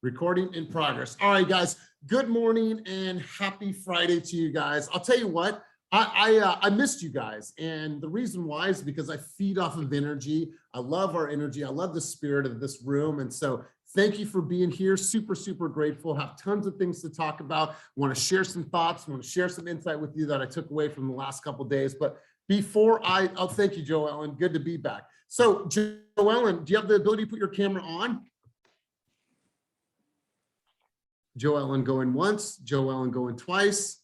Recording in progress. All right, guys. Good morning and happy Friday to you guys. I'll tell you what, I missed you guys, and the reason why is because I feed off of energy. I love our energy. I love the spirit of this room, and so thank you for being here. Super, super grateful. Have tons of things to talk about. Want to share some thoughts. Want to share some insight with you that I took away from the last couple of days. But before I'll thank you, Joellen. Good to be back. So, Joellen, do you have the ability to put your camera on? Joellen going once, Joellen going twice.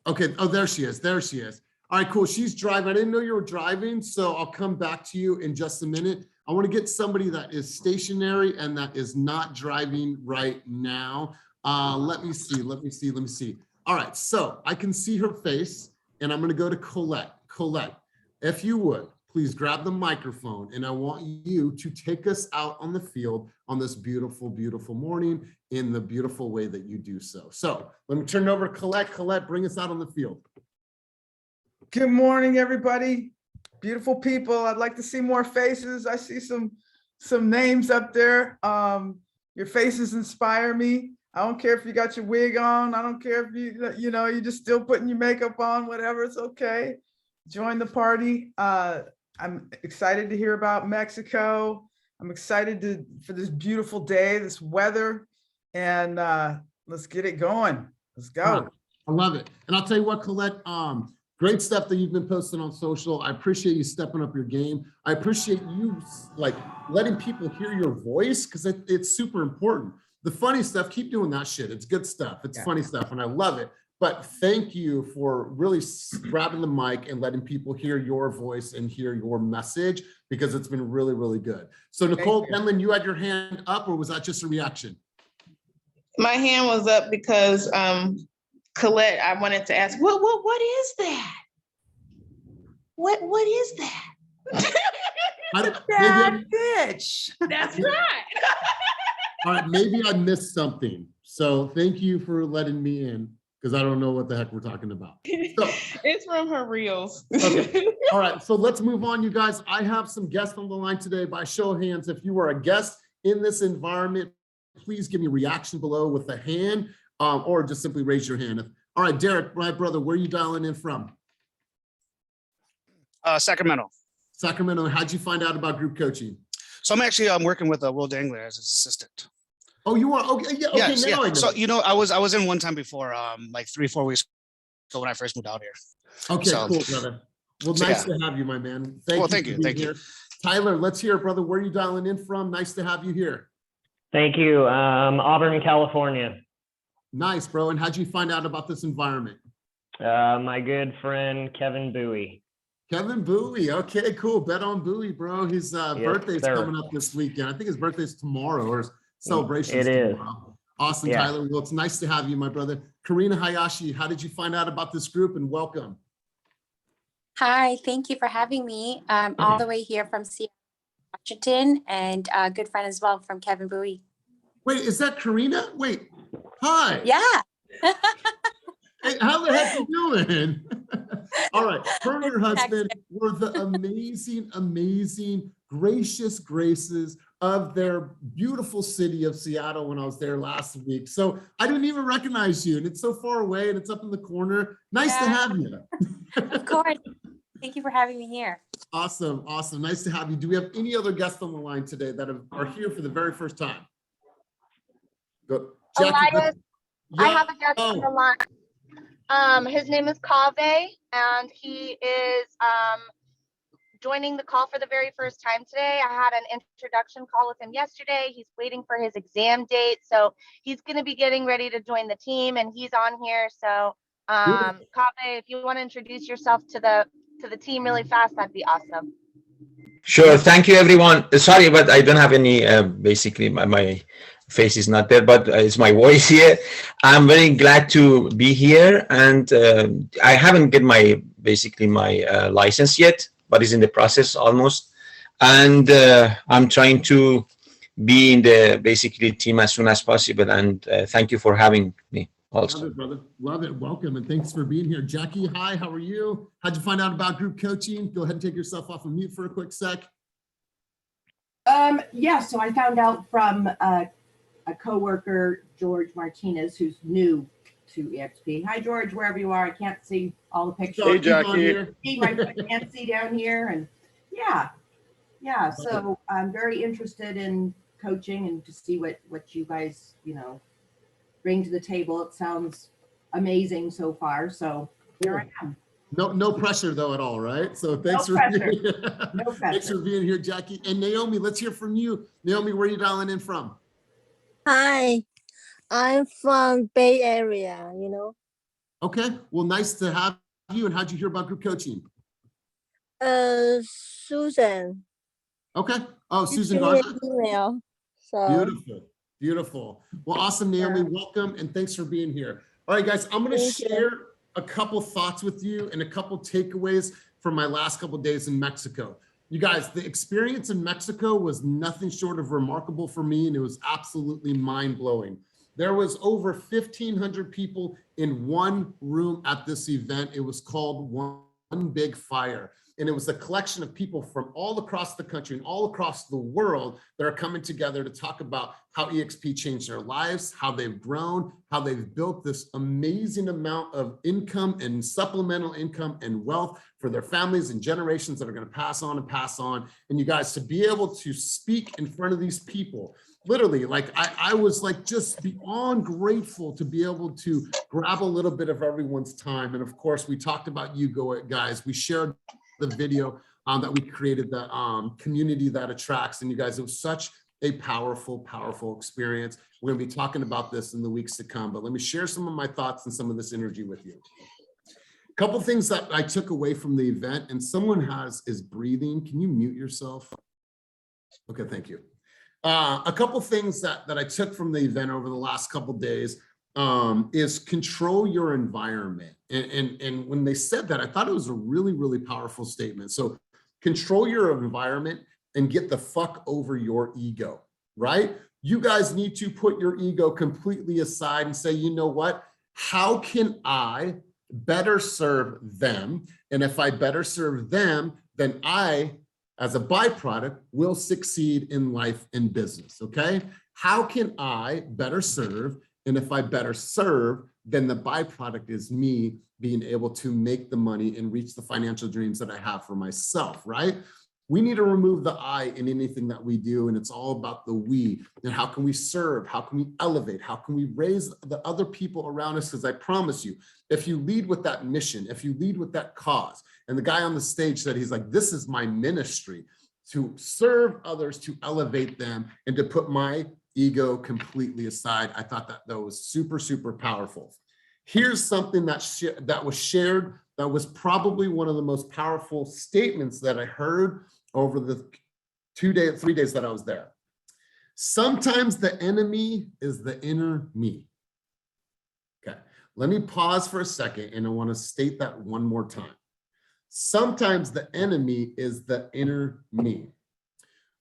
Okay, oh, there she is, there she is. All right, cool, she's driving. I didn't know you were driving, so I'll come back to you in just a minute. I wanna get somebody that is stationary and that is not driving right now. Let me see. All right, so I can see her face and I'm gonna go to Colette. Colette, if you would, please grab the microphone and I want you to take us out on the field on this beautiful, beautiful morning in the beautiful way that you do so. So let me turn it over to Colette. Colette, bring us out on the field. Good morning, everybody. Beautiful people. I'd like to see more faces. I see some names up there. Your faces inspire me. I don't care if you got your wig on. I don't care if you're just still putting your makeup on, whatever, it's okay. Join the party. I'm excited to hear about Mexico. I'm excited for this beautiful day, this weather, and let's get it going. Let's go. I love it. And I'll tell you what, Colette, great stuff that you've been posting on social. I appreciate you stepping up your game. I appreciate you like letting people hear your voice because it's super important. The funny stuff, keep doing that shit. It's good stuff. It's funny stuff and I love it. But thank you for really grabbing the mic and letting people hear your voice and hear your message because it's been really, really good. So Nicole Penland, you had your hand up or was that just a reaction? My hand was up because Colette, I wanted to ask, what is that? What is that? Bad bitch. That's right. All right, maybe I missed something. So thank you for letting me in because I don't know what the heck we're talking about. So, it's from her reels. Okay. All right, so let's move on, you guys. I have some guests on the line today. By show of hands, if you are a guest in this environment, please give me a reaction below with a hand or just simply raise your hand. All right, Derek, my brother, where are you dialing in from? Sacramento. Sacramento. How'd you find out about group coaching? So I'm working with Will Dangler as his assistant. Oh, you are? Okay, yeah, okay, yes, now I know. So, I was in one time before, like 3-4 weeks ago when I first moved out here. Okay, so, cool, brother. Well, nice to have you, my man. Thank you. Tyler, let's hear it, brother. Where are you dialing in from? Nice to have you here. Thank you. Auburn, California. Nice, bro. And how'd you find out about this environment? My good friend, Kevin Bowie. Kevin Bowie. Okay, cool. Bet on Bowie, bro. His birthday's coming up this weekend. I think his birthday's tomorrow or celebration. It is. Awesome, yeah. Tyler. Well, it's nice to have you, my brother. Karina Hayashi, how did you find out about this group and welcome? Hi, thank you for having me. I'm all the way here from Seattle, Washington, and a good friend as well from Kevin Bowie. Wait, is that Karina? Wait, hi. Yeah. Hey, how the heck you doing? All right, her and her husband were the amazing, amazing, gracious graces of their beautiful city of Seattle when I was there last week. So I didn't even recognize you, and it's so far away, and it's up in the corner. Nice to have you. Of course. Thank you for having me here. Awesome, awesome. Nice to have you. Do we have any other guests on the line today that are here for the very first time? Go. Jackie, Elias, I have a guest on the line. His name is Kaveh, and he is joining the call for the very first time today. I had an introduction call with him yesterday. He's waiting for his exam date, so he's going to be getting ready to join the team, and he's on here. So, Kaveh, if you want to introduce yourself to the team really fast, that'd be awesome. Sure. Thank you, everyone. Sorry, but I don't have any. Basically, my face is not there, but it's my voice here. I'm very glad to be here, and I haven't get my license yet, but it's in the process almost. And I'm trying to be in the team as soon as possible. And thank you for having me. Also. Love it, brother. Love it. Welcome and thanks for being here. Jackie, hi, how are you? How'd you find out about group coaching? Go ahead and take yourself off of mute for a quick sec. Yeah, so I found out from a coworker, George Martinez, who's new to EXP. Hi, George, wherever you are. I can't see all the pictures. Hey, Jackie. See my fancy down here, and yeah. So I'm very interested in coaching and to see what you guys, bring to the table. It sounds amazing so far. So here I am. No pressure though at all, right? So thanks No pressure. No thanks for being here, Jackie. And Naomi, let's hear from you. Naomi, where are you dialing in from? Hi, I'm from Bay Area, Okay, well, nice to have you. And how'd you hear about group coaching? Susan. Okay. Oh, She Susan sent me Garza. an email. So Beautiful. Beautiful. Well, awesome, Naomi. Welcome and thanks for being here. All right, guys, I'm going to Thank you. share a couple thoughts with you and a couple takeaways from my last couple days in Mexico. You guys, the experience in Mexico was nothing short of remarkable for me, and it was absolutely mind-blowing. There was over 1,500 people in one room at this event. It was called One Big Fire. And it was a collection of people from all across the country and all across the world that are coming together to talk about how EXP changed their lives, how they've grown, how they've built this amazing amount of income and supplemental income and wealth for their families and generations that are going to pass on and pass on. And you guys, to be able to speak in front of these people, literally, like I was like just beyond grateful to be able to grab a little bit of everyone's time. And of course, we talked about you guys. We shared the video that we created, the community that attracts. And you guys, it was such a powerful, powerful experience. We're gonna be talking about this in the weeks to come, but let me share some of my thoughts and some of this energy with you. A couple things that I took away from the event, and someone is breathing. Can you mute yourself? Okay, thank you. A couple things that I took from the event over the last couple days is control your environment. And when they said that, I thought it was a really, really powerful statement. So control your environment and get the fuck over your ego, right? You guys need to put your ego completely aside and say, you know what? How can I better serve them? And if I better serve them, then I, as a byproduct, will succeed in life and business, okay? How can I better serve? And if I better serve, then the byproduct is me being able to make the money and reach the financial dreams that I have for myself, right? We need to remove the I in anything that we do, and it's all about the we. And how can we serve? How can we elevate? How can we raise the other people around us? Because I promise you, if you lead with that mission, if you lead with that cause, and the guy on the stage said, he's like, this is my ministry, to serve others, to elevate them, and to put my ego completely aside. I thought that was super, super powerful. Here's something that was shared that was probably one of the most powerful statements that I heard over the 3 days that I was there. Sometimes the enemy is the inner me. Okay, let me pause for a second, and I want to state that one more time. Sometimes the enemy is the inner me.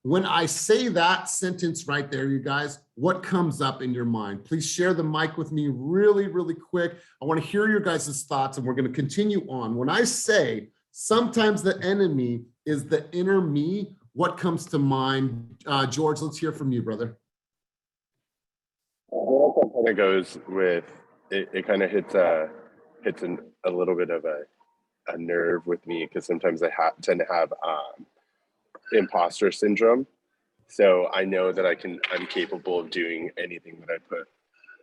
When I say that sentence right there, you guys, what comes up in your mind? Please share the mic with me really, really quick. I want to hear your guys' thoughts, and we're going to continue on. When I say sometimes the enemy is the inner me, what comes to mind? George, let's hear from you, brother. That kind of goes with, it kind of hits a little bit of a nerve with me, because sometimes I tend to have imposter syndrome. So I know that I'm capable of doing anything that I put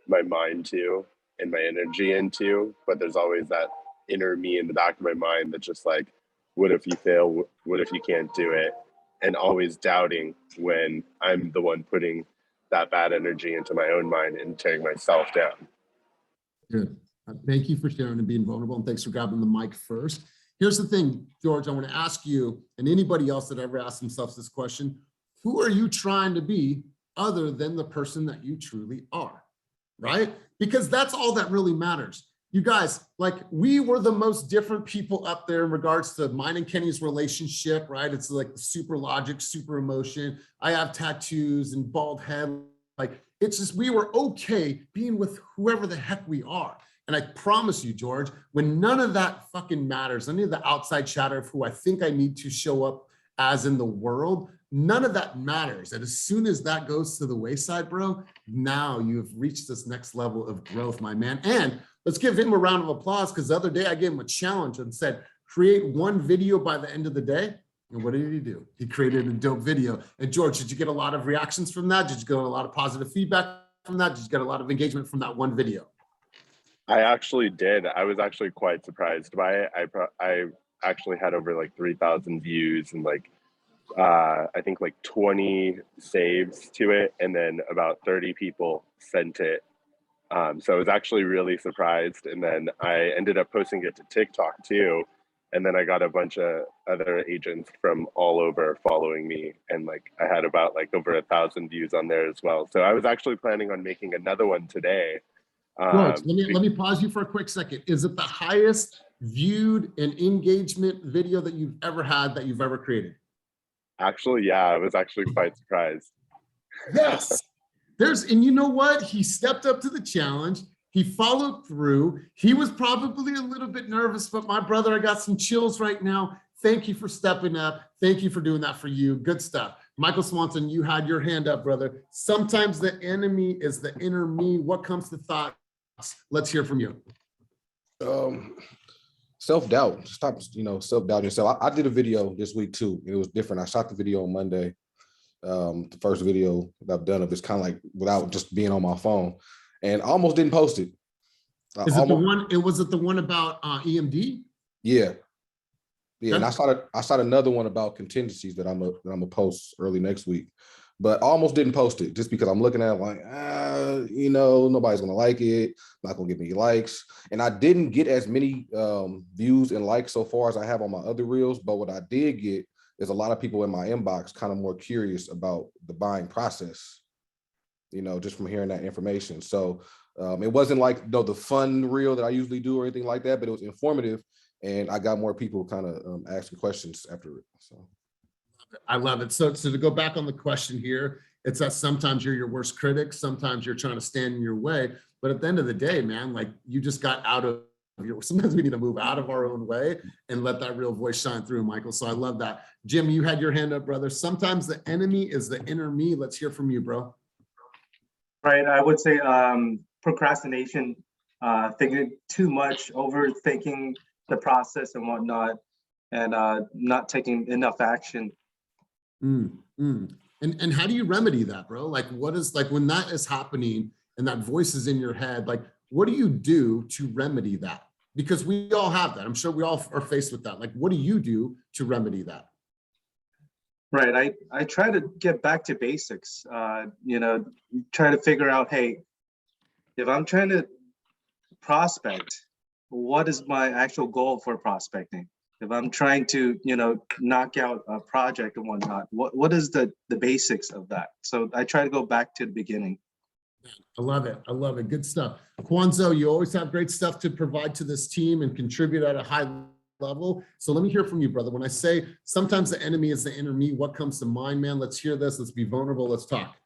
my mind to and my energy into, but there's always that inner me in the back of my mind that's just like, what if you fail? What if you can't do it? And always doubting when I'm the one putting that bad energy into my own mind and tearing myself down. Good. Thank you for sharing and being vulnerable, and thanks for grabbing the mic first. Here's the thing, George, I want to ask you, and anybody else that ever asked themselves this question, who are you trying to be other than the person that you truly are, right? Because that's all that really matters. You guys, like, we were the most different people up there in regards to mine and Kenny's relationship, right? It's like super logic, super emotion. I have tattoos and bald head. Like, it's just, we were okay being with whoever the heck we are. And I promise you, George, when none of that fucking matters, any of the outside chatter of who I think I need to show up as in the world, none of that matters. And as soon as that goes to the wayside, bro, now you've reached this next level of growth, my man. And let's give him a round of applause, because the other day I gave him a challenge and said, create one video by the end of the day. And what did he do? He created a dope video. And George, did you get a lot of reactions from that? Did you get a lot of positive feedback from that? Did you get a lot of engagement from that one video? I actually did. I was actually quite surprised by it. I actually had over like 3,000 views and like I think like 20 saves to it, and then about 30 people sent it. So I was actually really surprised. And then I ended up posting it to TikTok too. And then I got a bunch of other agents from all over following me. And like I had about like over 1,000 views on there as well. So I was actually planning on making another one today. George, let me pause you for a quick second. Is it the highest viewed and engagement video that you've ever had, that you've ever created? Actually, yeah, I was actually quite surprised. Yes. And you know what? He stepped up to the challenge. He followed through. He was probably a little bit nervous, but my brother, I got some chills right now. Thank you for stepping up. Thank you for doing that for you. Good stuff. Michael Swanson, you had your hand up, brother. Sometimes the enemy is the inner me. What comes to thoughts? Let's hear from you. Self-doubt. Stop, self-doubting yourself. I did a video this week too. It was different. I shot the video on Monday. The first video that I've done of it's kind of like without just being on my phone, and I almost didn't post it. Is it the one? Was it the one about EMD? Yeah. Okay. And I shot another one about contingencies that I'm gonna post early next week, but I almost didn't post it just because I'm looking at it like, nobody's gonna like it, not gonna get me likes, and I didn't get as many views and likes so far as I have on my other reels. But what I did get is a lot of people in my inbox kind of more curious about the buying process, just from hearing that information. So it wasn't like the fun reel that I usually do or anything like that, but it was informative, and I got more people kind of asking questions after it. So I love it. So to go back on the question here, it's that sometimes you're your worst critic, sometimes you're trying to stand in your way, but at the end of the day, man, like you just got out of sometimes we need to move out of our own way and let that real voice shine through, Michael. So I love that. Jim, you had your hand up, brother. Sometimes the enemy is the inner me. Let's hear from you, bro. Right, I would say procrastination, thinking too much, overthinking the process and whatnot, and not taking enough action. And how do you remedy that, bro? Like, what is, like, when that is happening and that voice is in your head, like, what do you do to remedy that? Because we all have that. I'm sure we all are faced with that. Like, what do you do to remedy that? Right, I try to get back to basics, try to figure out, hey, if I'm trying to prospect, what is my actual goal for prospecting? If I'm trying to, knock out a project and whatnot, what is the basics of that? So I try to go back to the beginning. I love it. I love it. Good stuff. Kwanzo, you always have great stuff to provide to this team and contribute at a high level. So let me hear from you, brother. When I say sometimes the enemy is the inner me, what comes to mind, man? Let's hear this. Let's be vulnerable. Let's talk.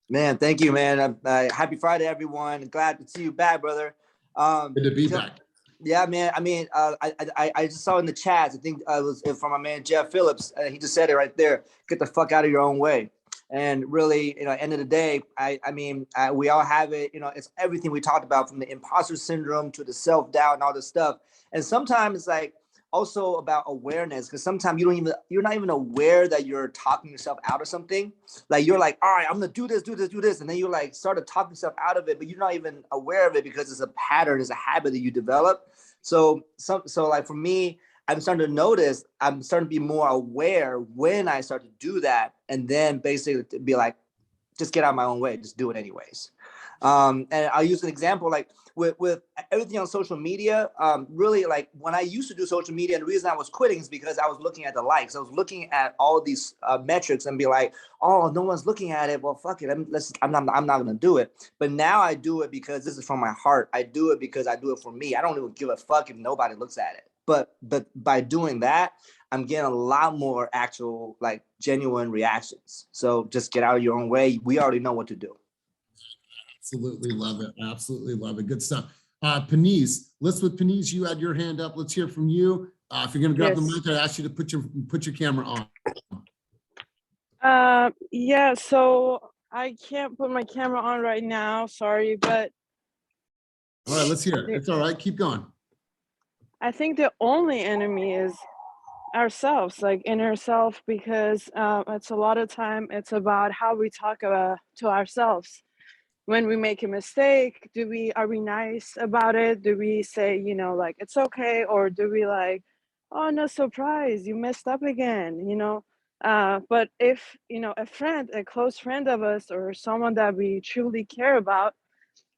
Man, thank you, man. Happy Friday, everyone. Glad to see you back, brother. Good to be back. Yeah, man. I mean, I just saw in the chats, I think it was from my man, Jeff Phillips. He just said it right there. Get the fuck out of your own way. And really, end of the day, we all have it, it's everything we talked about, from the imposter syndrome to the self-doubt and all this stuff. And sometimes it's like also about awareness, because sometimes you're not even aware that you're talking yourself out of something. Like you're like, all right, I'm gonna do this. And then you like start to talk yourself out of it, but you're not even aware of it because it's a pattern, it's a habit that you develop. So like for me, I'm starting to notice, I'm starting to be more aware when I start to do that, and then basically be like, just get out of my own way, just do it anyways. And I'll use an example, like with everything on social media, really like when I used to do social media, and the reason I was quitting is because I was looking at the likes. I was looking at all these metrics and be like, oh, no one's looking at it. Well, fuck it. I'm not going to do it. But now I do it because this is from my heart. I do it because I do it for me. I don't even give a fuck if nobody looks at it. But by doing that, I'm getting a lot more actual, like, genuine reactions. So just get out of your own way. We already know what to do. Absolutely love it. Absolutely love it. Good stuff. Panise, let's with Panise, you had your hand up. Let's hear from you. If you're going to grab the mic, I ask you to put your camera on. Yeah, so I can't put my camera on right now, sorry, but All right, let's hear it. It's all right. Keep going. I think the only enemy is ourselves, like inner self, because it's a lot of time, it's about how we talk to ourselves. When we make a mistake, are we nice about it? Do we say, like, it's okay? Or do we like, oh, no surprise, you messed up again, but if, a close friend of us or someone that we truly care about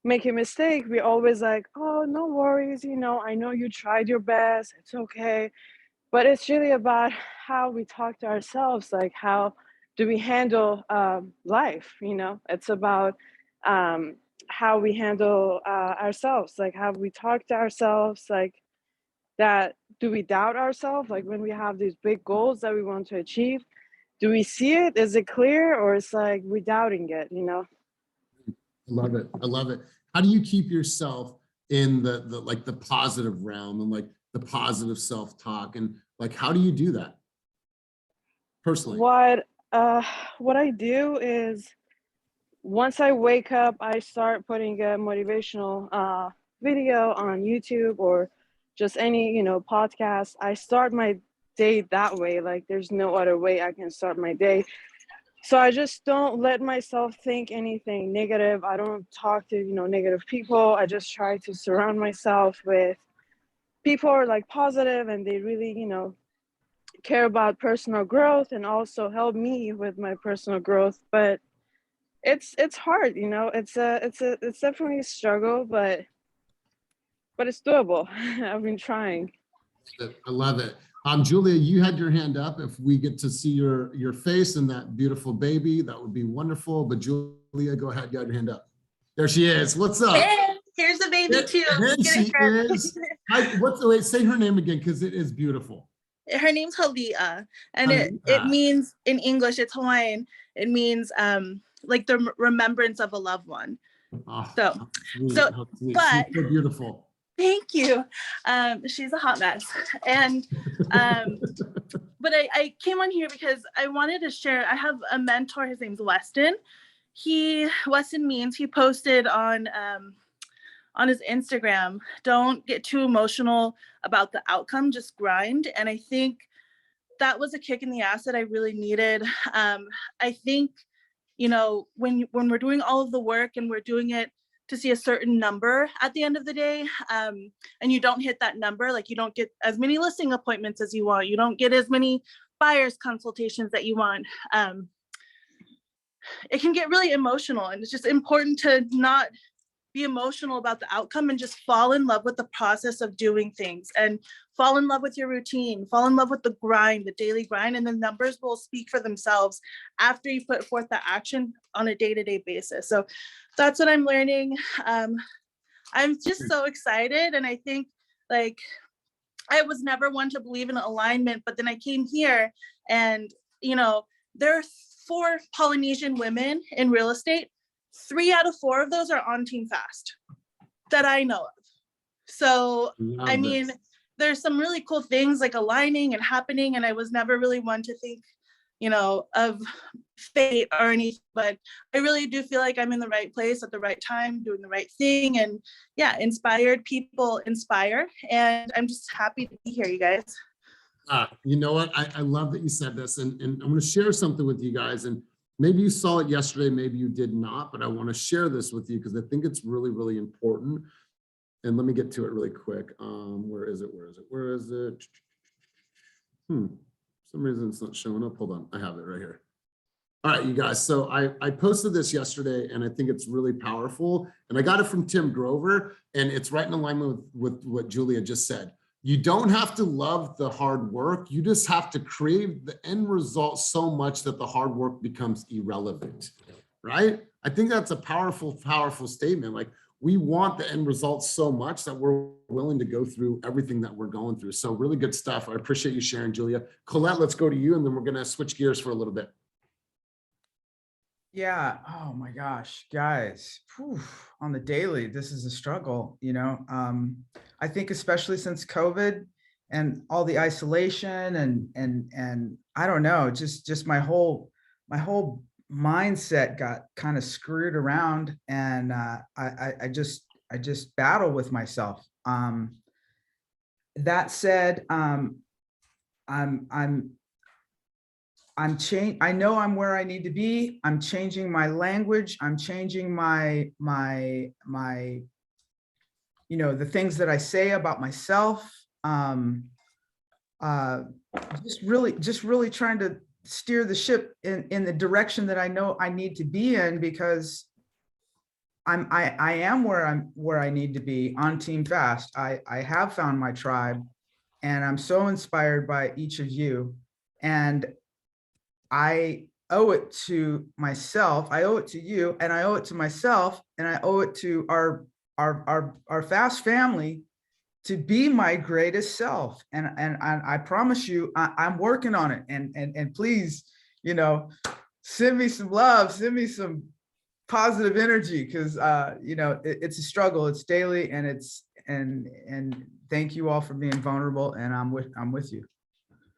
make a mistake, we always like, oh, no worries, I know you tried your best, it's okay. But it's really about how we talk to ourselves, like how do we handle life, it's about how we handle ourselves, like how we talk to ourselves, like that. Do we doubt ourselves, like when we have these big goals that we want to achieve? Do we see it? Is it clear? Or it's like we doubting it, I love it. I love it. How do you keep yourself in the like the positive realm and like the positive self-talk, and like how do you do that personally? What I do is once I wake up, I start putting a motivational video on YouTube or just any, podcast. I start my day that way. Like there's no other way I can start my day. So I just don't let myself think anything negative. I don't talk to, negative people. I just try to surround myself with people who are like positive and they really, care about personal growth and also help me with my personal growth. But it's hard, it's definitely a struggle, but it's doable. I've been trying. I love it. Julia, you had your hand up. If we get to see your face and that beautiful baby, that would be wonderful. But Julia, go ahead. You got your hand up. There she is. What's up? Hey, here's the baby too. There she is. Wait, say her name again because it is beautiful. Her name's Halia, and it means in English, it's Hawaiian. It means like the remembrance of a loved one. Oh, So, but she's so beautiful. Thank you. She's a hot mess. And, but I came on here because I wanted to share, I have a mentor, his name's Weston. Weston Means, he posted on his Instagram, don't get too emotional about the outcome, just grind. And I think that was a kick in the ass that I really needed. I think, when we're doing all of the work and we're doing it to see a certain number at the end of the day, and you don't hit that number, like you don't get as many listing appointments as you want, you don't get as many buyers consultations that you want, it can get really emotional. And it's just important to not be emotional about the outcome and just fall in love with the process of doing things and fall in love with your routine, fall in love with the grind, the daily grind, and the numbers will speak for themselves after you put forth the action on a day-to-day basis. So that's what I'm learning. I'm just so excited. And I think like, I was never one to believe in alignment, but then I came here and, there are 4 Polynesian women in real estate. 3 out of 4 of those are on Team Fast that I know of. So, I mean, there's some really cool things like aligning and happening. And I was never really one to think, of fate or anything, but I really do feel like I'm in the right place at the right time, doing the right thing. And yeah, inspired people inspire. And I'm just happy to be here, you guys. You know what? I love that you said this, and I'm going to share something with you guys. And maybe you saw it yesterday, maybe you did not, but I want to share this with you because I think it's really, really important. And let me get to it really quick. Where is it? For some reason it's not showing up. Hold on, I have it right here. All right, you guys. So I posted this yesterday, and I think it's really powerful. And I got it from Tim Grover, and it's right in alignment with what Julia just said. You don't have to love the hard work. You just have to crave the end result so much that the hard work becomes irrelevant, right? I think that's a powerful, powerful statement. Like we want the end result so much that we're willing to go through everything that we're going through. So really good stuff. I appreciate you sharing, Julia. Colette, let's go to you, and then we're going to switch gears for a little bit. Yeah. Oh my gosh, guys, on the daily, this is a struggle, I think especially since COVID and all the isolation and I don't know, just my whole whole mindset got kind of screwed around, and I just battle with myself. That said, I know I'm where I need to be. I'm changing my language. I'm changing my the things that I say about myself. Just really trying to steer the ship in the direction that I know I need to be in, because I am where I need to be on Team Fast. I have found my tribe, and I'm so inspired by each of you, and I owe it to myself. I owe it to you, and I owe it to myself, and I owe it to our Fast family to be my greatest self. And I promise you, I'm working on it. And please, send me some love, send me some positive energy, because it's a struggle. It's daily, and thank you all for being vulnerable. And I'm with you.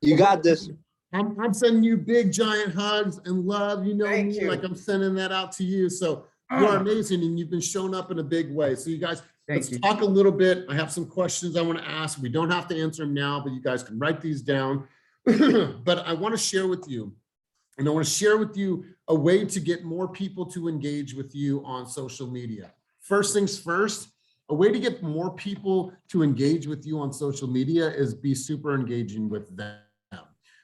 You got this. I'm sending you big giant hugs and love. Thank you. Like I'm sending that out to you. So you are amazing, and you've been showing up in a big way. So you guys, let's talk a little bit. I have some questions I want to ask. We don't have to answer them now, but you guys can write these down. But I want to share with you, and I want to share with you a way to get more people to engage with you on social media. First things first, a way to get more people to engage with you on social media is be super engaging with them.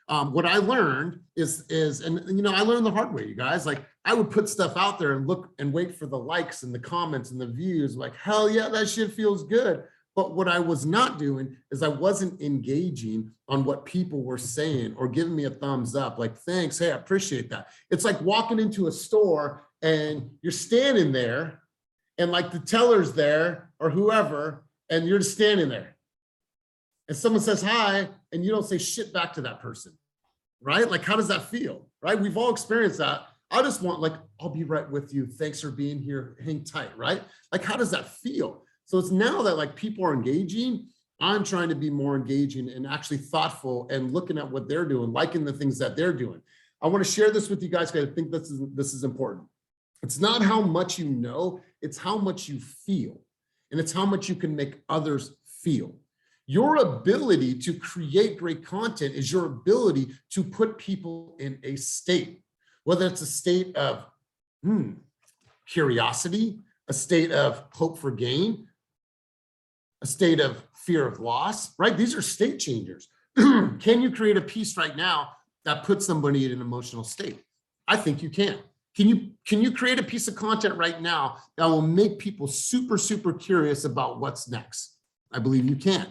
What I learned is, and I learned the hard way, you guys. Like, I would put stuff out there and look and wait for the likes and the comments and the views. Like, hell yeah, that shit feels good. But what I was not doing is I wasn't engaging on what people were saying or giving me a thumbs up. Like, thanks, hey, I appreciate that. It's like walking into a store and you're standing there, and like the teller's there or whoever, and you're just standing there. And someone says hi, and you don't say shit back to that person, right? Like, how does that feel, right? We've all experienced that. I just want, like, I'll be right with you. Thanks for being here. Hang tight, right? Like, how does that feel? So it's now that, like, people are engaging, I'm trying to be more engaging and actually thoughtful and looking at what they're doing, liking the things that they're doing. I want to share this with you guys because I think this is important. It's not how much you know, it's how much you feel. And it's how much you can make others feel. Your ability to create great content is your ability to put people in a state, whether it's a state of curiosity, a state of hope for gain, a state of fear of loss, right? These are state changers. Can you create a piece right now that puts somebody in an emotional state? I think you can. Can you create a piece of content right now that will make people super, super curious about what's next? I believe you can.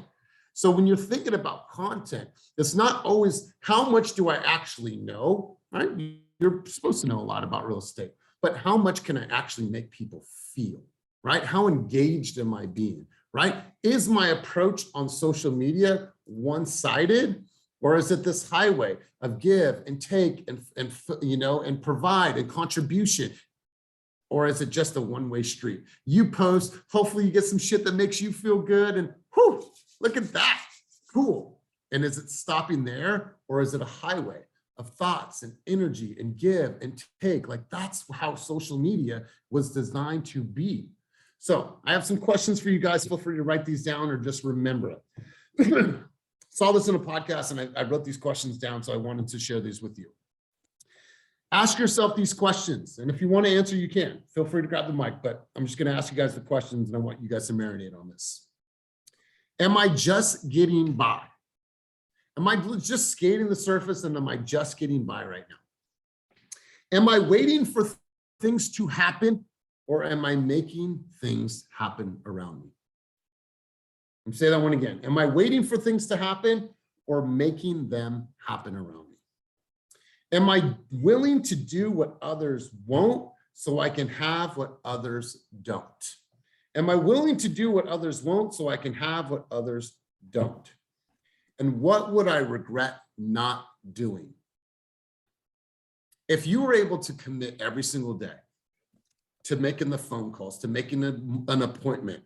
So when you're thinking about content, it's not always how much do I actually know, right? You're supposed to know a lot about real estate, but how much can I actually make people feel, right? How engaged am I being, right? Is my approach on social media one-sided, or is it this highway of give and take and provide and contribution? Or is it just a one-way street? You post, hopefully you get some shit that makes you feel good, and whew, look at that, cool. And is it stopping there, or is it a highway of thoughts and energy and give and take? Like, that's how social media was designed to be. So I have some questions for you guys. Feel free to write these down or just remember it. Saw this in a podcast and I wrote these questions down, so I wanted to share these with you. Ask yourself these questions, and if you want to answer, you can. Feel free to grab the mic, but I'm just going to ask you guys the questions, and I want you guys to marinate on this. Am I just getting by? Am I just skating the surface, and am I just getting by right now? Am I waiting for things to happen, or am I making things happen around me? Let me say that one again. Am I waiting for things to happen, or making them happen around me? Am I willing to do what others won't so I can have what others don't? Am I willing to do what others won't so I can have what others don't? And what would I regret not doing? If you were able to commit every single day to making the phone calls, to making an appointment,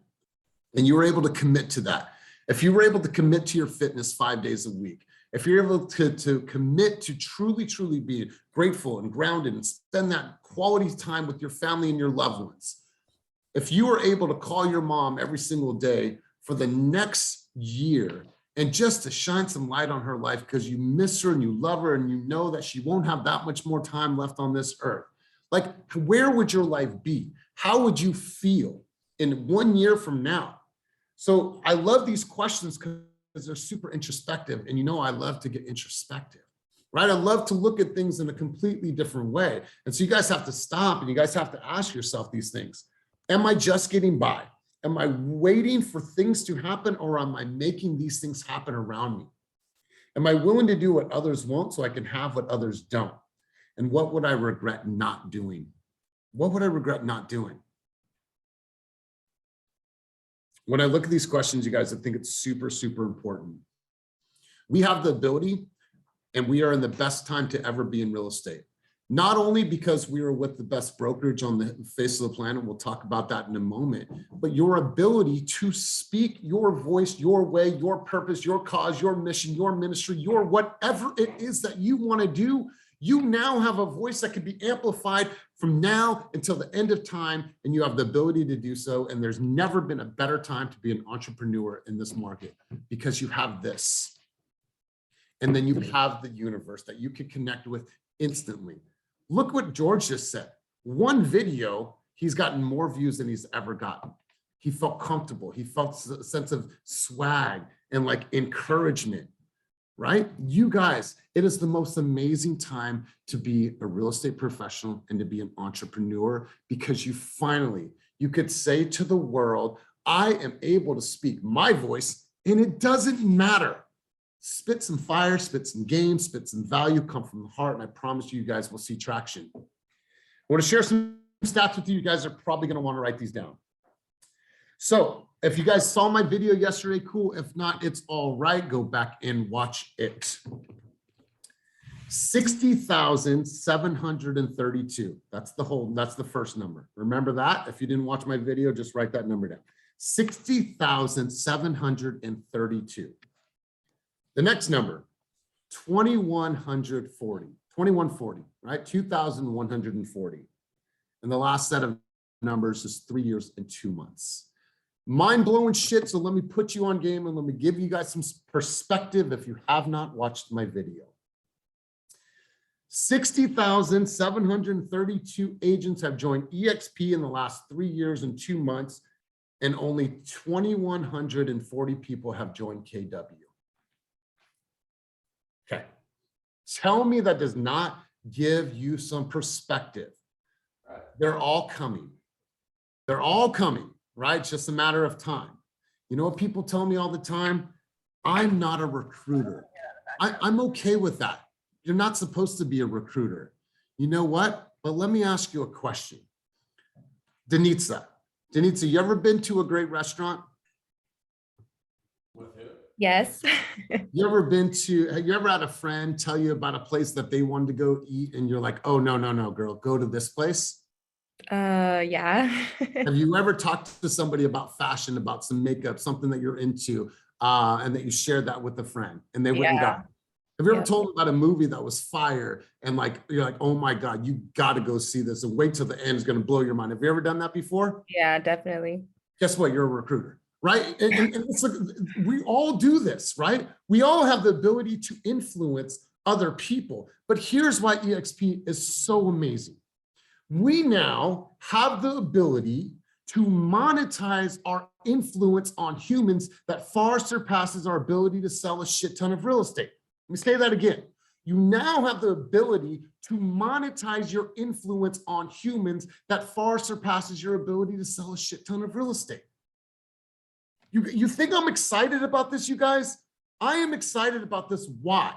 and you were able to commit to that, if you were able to commit to your fitness 5 days a week, if you're able to commit to truly being grateful and grounded and spend that quality time with your family and your loved ones, if you are able to call your mom every single day for the next year and just to shine some light on her life because you miss her and you love her and you know that she won't have that much more time left on this earth, like, where would your life be? How would you feel in 1 year from now? So I love these questions because they're super introspective. And you know, I love to get introspective, right? I love to look at things in a completely different way. And so you guys have to stop and you guys have to ask yourself these things. Am I just getting by? Am I waiting for things to happen, or am I making these things happen around me? Am I willing to do what others won't so I can have what others don't? And what would I regret not doing? What would I regret not doing? When I look at these questions, you guys, I think it's super important. We have the ability, and we are in the best time to ever be in real estate. Not only because we are with the best brokerage on the face of the planet, we'll talk about that in a moment, but your ability to speak your voice, your way, your purpose, your cause, your mission, your ministry, your whatever it is that you want to do, you now have a voice that can be amplified from now until the end of time, and you have the ability to do so. And there's never been a better time to be an entrepreneur in this market because you have this. And then you have the universe that you can connect with instantly. Look what George just said. One video, he's gotten more views than he's ever gotten. He felt comfortable. He felt a sense of swag and like encouragement, right? You guys, it is the most amazing time to be a real estate professional and to be an entrepreneur, because you finally, you could say to the world, I am able to speak my voice and it doesn't matter. Spit some fire, spit some game, spit some value, come from the heart, and I promise you guys will see traction. I want to share some stats with you. You guys are probably going to want to write these down. So if you guys saw my video yesterday, cool. If not, it's all right. Go back and watch it. 60,732. That's the first number. Remember that? If you didn't watch my video, just write that number down. 60,732. The next number, 2140, right? 2,140. And the last set of numbers is 3 years and 2 months. Mind-blowing shit. So let me put you on game and let me give you guys some perspective if you have not watched my video. 60,732 agents have joined EXP in the last 3 years and 2 months, and only 2,140 people have joined KW. Okay, tell me that does not give you some perspective. They're all coming. They're all coming, right? It's just a matter of time. You know what people tell me all the time? I'm not a recruiter. I'm okay with that. You're not supposed to be a recruiter. You know what? But let me ask you a question. Denitza, you ever been to a great restaurant? Yes. Have you ever had a friend tell you about a place that they wanted to go eat and you're like, oh, no, girl, go to this place? Yeah. Have you ever talked to somebody about fashion, about some makeup, something that you're into, and that you shared that with a friend and they went and got it? Have you ever told them about a movie that was fire and like, you're like, oh my God, you got to go see this and wait till the end is going to blow your mind. Have you ever done that before? Yeah, definitely. Guess what? You're a recruiter. Right? And it's like, we all do this, right? We all have the ability to influence other people. But here's why EXP is so amazing. We now have the ability to monetize our influence on humans that far surpasses our ability to sell a shit ton of real estate. Let me say that again. You now have the ability to monetize your influence on humans that far surpasses your ability to sell a shit ton of real estate. You think I'm excited about this, you guys? I am excited about this. Why?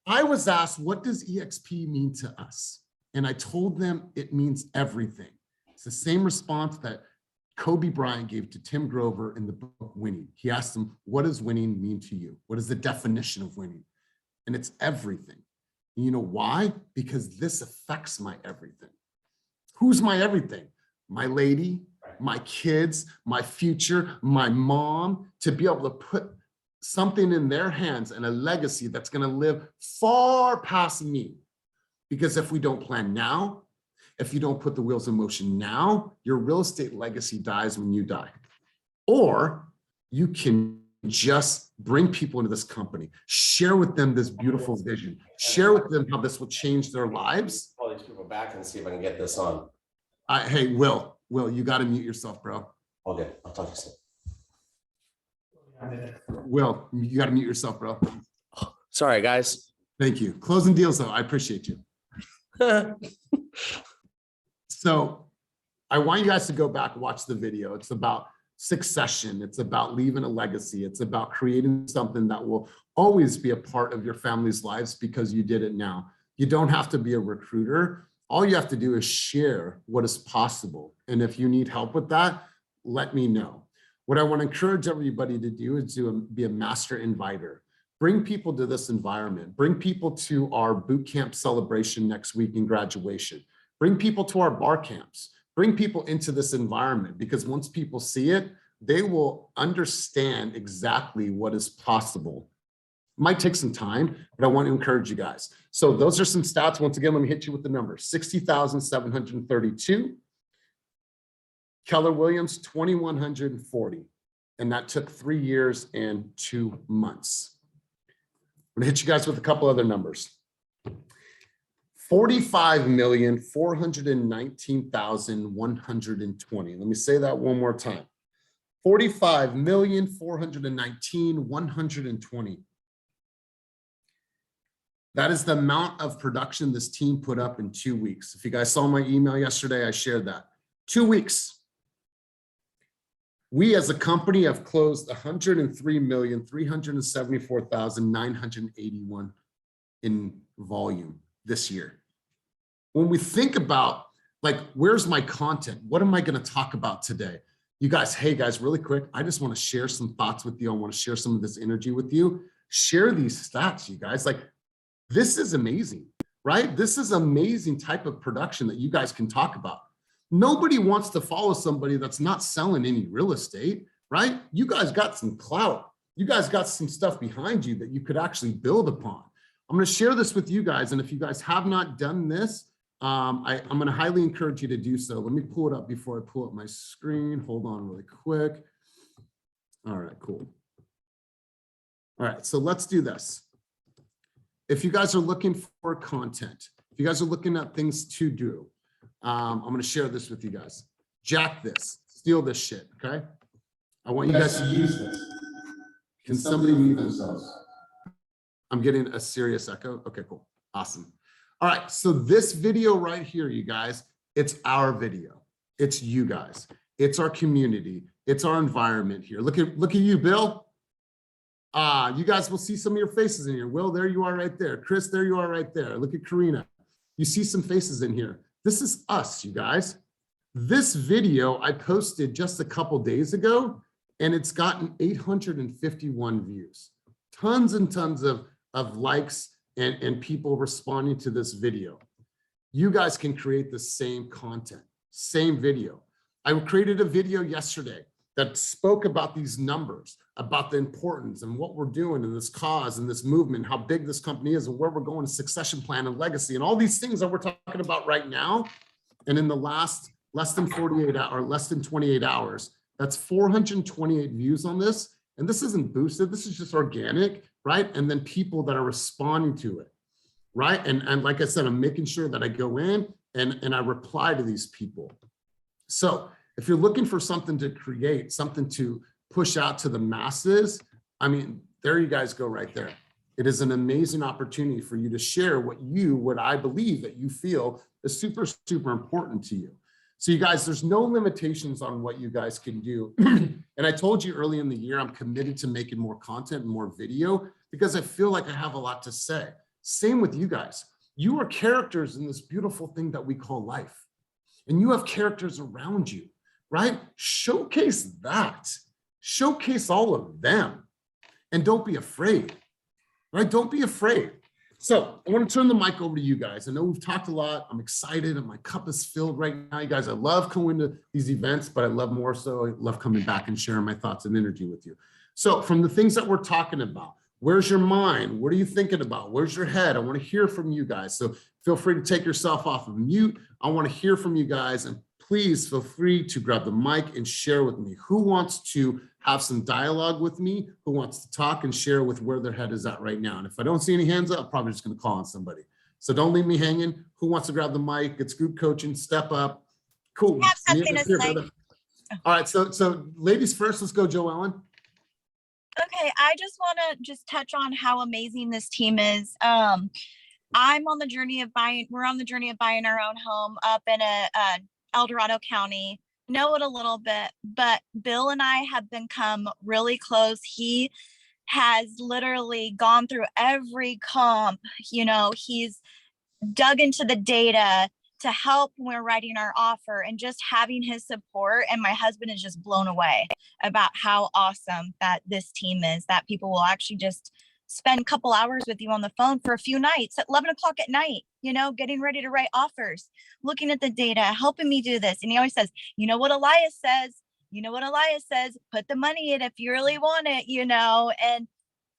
I was asked, what does EXP mean to us? And I told them it means everything. It's the same response that Kobe Bryant gave to Tim Grover in the book Winning. He asked him, what does winning mean to you? What is the definition of winning? And it's everything. And you know why? Because this affects my everything. Who's my everything? My lady, my kids, my future, my mom, to be able to put something in their hands and a legacy that's going to live far past me. Because if we don't plan now, if you don't put the wheels in motion now, your real estate legacy dies when you die. Or you can just bring people into this company, share with them this beautiful vision, share with them how this will change their lives. Call these people back and see if I can get this on. Hey, Will, you got to mute yourself, bro. Okay, I'll talk to you soon. Will, you got to mute yourself, bro. Sorry, guys. Thank you. Closing deals, though. I appreciate you. So I want you guys to go back, watch the video. It's about succession. It's about leaving a legacy. It's about creating something that will always be a part of your family's lives because you did it now. You don't have to be a recruiter. All you have to do is share what is possible. And if you need help with that, let me know. What I want to encourage everybody to do is to be a master inviter. Bring people to this environment. Bring people to our boot camp celebration next week in graduation. Bring people to our bar camps. Bring people into this environment, because once people see it, they will understand exactly what is possible. It might take some time, but I want to encourage you guys. So those are some stats. Once again, let me hit you with the numbers. 60,732. Keller Williams, 2,140. And that took 3 years and 2 months. I'm gonna hit you guys with a couple other numbers. 45,419,120. Let me say that one more time. 45,419,120. That is the amount of production this team put up in 2 weeks. If you guys saw my email yesterday, I shared that. 2 weeks. We as a company have closed 103,374,981 in volume this year. When we think about, like, where's my content? What am I going to talk about today? You guys, hey guys, really quick, I just want to share some thoughts with you. I want to share some of this energy with you. Share these stats, you guys. Like, this is amazing, right? This is amazing type of production that you guys can talk about. Nobody wants to follow somebody that's not selling any real estate, right? You guys got some clout. You guys got some stuff behind you that you could actually build upon. I'm going to share this with you guys. And if you guys have not done this, I'm going to highly encourage you to do so. Let me pull it up before I pull up my screen. Hold on really quick. All right, cool. All right, so let's do this. If you guys are looking for content, if you guys are looking at things to do, I'm going to share this with you guys. Jack this, steal this shit, okay? I want you guys to use this. Can somebody mute themselves? I'm getting a serious echo. Okay, cool. Awesome. All right, so this video right here, you guys, it's our video. It's you guys. It's our community. It's our environment here. Look at you, Bill. You guys will see some of your faces in here. Will, there you are right there. Chris, there you are right there. Look at Karina. You see some faces in here. This is us, you guys. This video I posted just a couple days ago, and it's gotten 851 views. Tons and tons of likes and people responding to this video. You guys can create the same content, same video. I created a video yesterday that spoke about these numbers, about the importance and what we're doing in this cause and this movement, how big this company is and where we're going, succession plan and legacy and all these things that we're talking about right now. And in the less than 48 hours, less than 28 hours, that's 428 views on this. And this isn't boosted, this is just organic, right? And then people that are responding to it, right? And like I said, I'm making sure that I go in and I reply to these people. So if you're looking for something to create, something to push out to the masses, I mean, there you guys go right there. It is an amazing opportunity for you to share what I believe that you feel is super, super important to you. So you guys, there's no limitations on what you guys can do. And I told you early in the year, I'm committed to making more content and more video because I feel like I have a lot to say. Same with you guys. You are characters in this beautiful thing that we call life. And you have characters around you, right? Showcase that. Showcase all of them. And don't be afraid, right? Don't be afraid. So I want to turn the mic over to you guys. I know we've talked a lot. I'm excited and my cup is filled right now. You guys, I love going to these events, but I love more so, I love coming back and sharing my thoughts and energy with you. So from the things that we're talking about, where's your mind? What are you thinking about? Where's your head? I want to hear from you guys. So feel free to take yourself off of mute. I want to hear from you guys, and please feel free to grab the mic and share with me. Who wants to have some dialogue with me? Who wants to talk and share with where their head is at right now? And if I don't see any hands up, I'm probably just going to call on somebody. So don't leave me hanging. Who wants to grab the mic? It's group coaching. Step up. Cool. something to say. All right. So ladies first. Let's go, Joe Ellen. Okay, I just want to touch on how amazing this team is. I'm on the journey of buying. We're on the journey of buying our own home up in El Dorado County. Know it a little bit, but Bill and I have become really close. He has literally gone through every comp. You know, he's dug into the data to help when we're writing our offer, and just having his support. And my husband is just blown away about how awesome that this team is, that people will actually just spend a couple hours with you on the phone for a few nights at 11 o'clock at night, you know, getting ready to write offers, looking at the data, helping me do this. And he always says, you know what Elias says, put the money in if you really want it, you know. And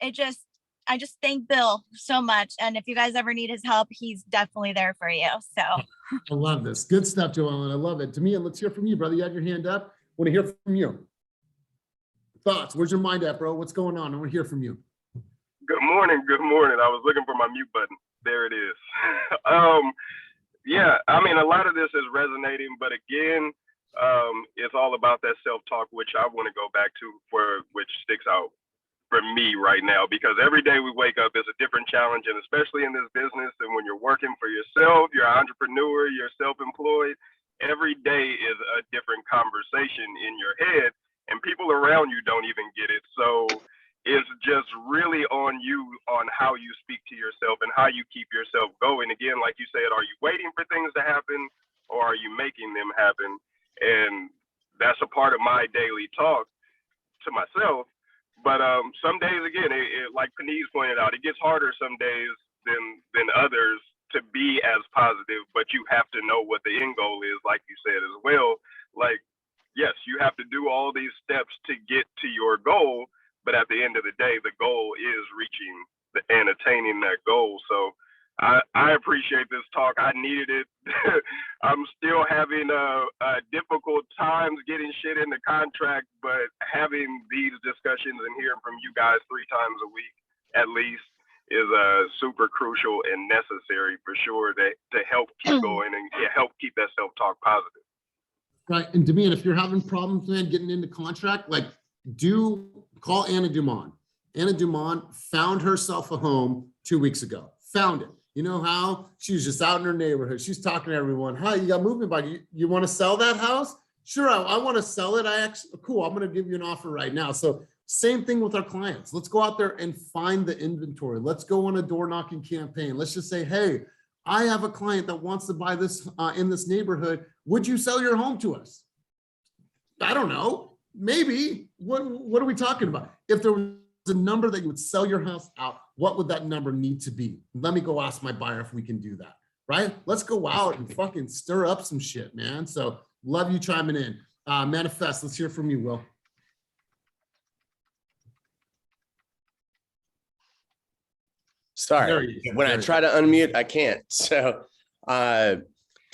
I just thank Bill so much. And if you guys ever need his help, he's definitely there for you. So I love this. Good stuff, Joe Ellen. I love it. Tamia, let's hear from you, brother. You had your hand up. Want to hear from you. Thoughts? Where's your mind at, bro? What's going on? I want to hear from you. Good morning. Good morning. I was looking for my mute button. There it is. Yeah, I mean, a lot of this is resonating, but again, it's all about that self-talk, which I want to go back to, which sticks out for me right now, because every day we wake up is a different challenge, and especially in this business, and when you're working for yourself, you're an entrepreneur, you're self-employed, every day is a different conversation in your head, and people around you don't even get it. So it's just really on you, on how you speak to yourself and how you keep yourself going. Again, like you said, are you waiting for things to happen, or are you making them happen? And that's a part of my daily talk to myself. But some days, again, like Panise pointed out, it gets harder some days than others to be as positive, but you have to know what the end goal is, like you said as well. Like, yes, you have to do all these steps to get to your goal, but at the end of the day, the goal is reaching and attaining that goal. So I appreciate this talk. I needed it. I'm still having difficult times getting shit in the contract, but having these discussions and hearing from you guys 3 times a week at least is super crucial and necessary for sure, to help keep going and help keep that self-talk positive. Right. And Demian, if you're having problems, man, getting into contract, like, call Anna Dumont. Anna Dumont found herself a home 2 weeks ago. Found it. You know how? She was just out in her neighborhood. She's talking to everyone. Hi, you got movement by you want to sell that house? Sure, I want to sell it. Cool. I'm going to give you an offer right now. So same thing with our clients. Let's go out there and find the inventory. Let's go on a door knocking campaign. Let's just say, hey, I have a client that wants to buy this in this neighborhood. Would you sell your home to us? I don't know. Maybe. What are we talking about? If there was a number that you would sell your house out, what would that number need to be? Let me go ask my buyer if we can do that, right? Let's go out and fucking stir up some shit, man. So love you chiming in. Manifest, let's hear from you, Will. Sorry, when I try to unmute, I can't. So